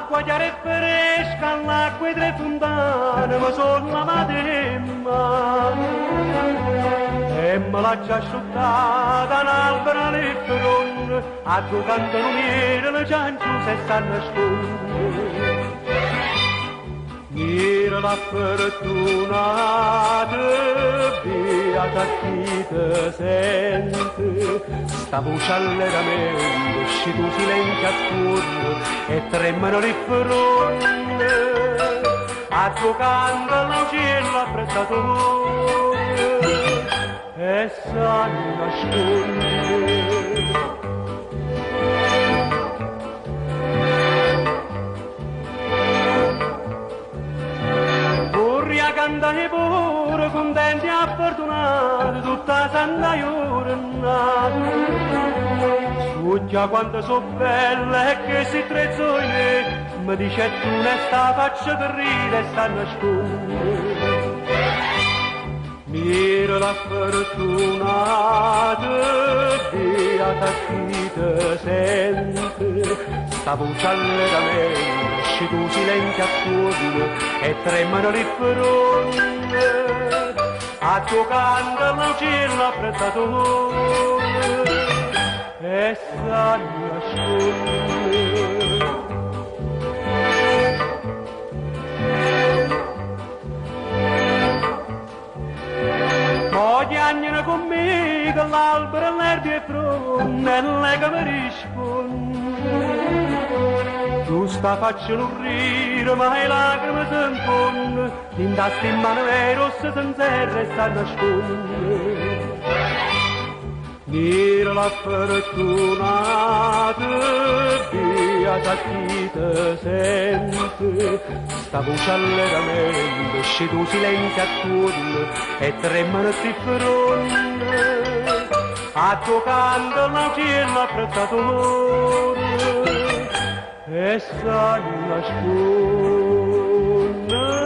Acqua chiara e fresca, l'acqua e tre fontane, ma sono la mademma. E me l'ha già asciuttata un albero nel peron, a due cantonniere le cianciuse stanno nasconde. Mira la fortunata, beata chi te sente, sta voce allegramente, esci tu silenzio attorno e tremano le fronde, a giocando al cielo affrettatore e sanno nascondere. Cantare pure, contenti e fortunati, tutta santa giornata. Succhia quanto so bella e che si trezzo in me, mi dice tu ne sta faccia che ride e sta nascondere. Mira la fortunata, beata chi te sente, sta voce allegramente, esci tu silenzio attorno e tremano le fronde, a giocando al cielo affrettatore e sanno nascondere. Chiagnano con me che l'albero è l'erba e fronte e lei che mi risponde. Tu sta facendo rire ma le lacrime si infondono, in tasca in mano le rosse senza e sta nascondere. Mira la fortunata, beata chi te sente, sta voce allegramente, esci tu silenzio attorno e tremano ti fronde, a giocando al cielo affrettatore e sanno nascondere.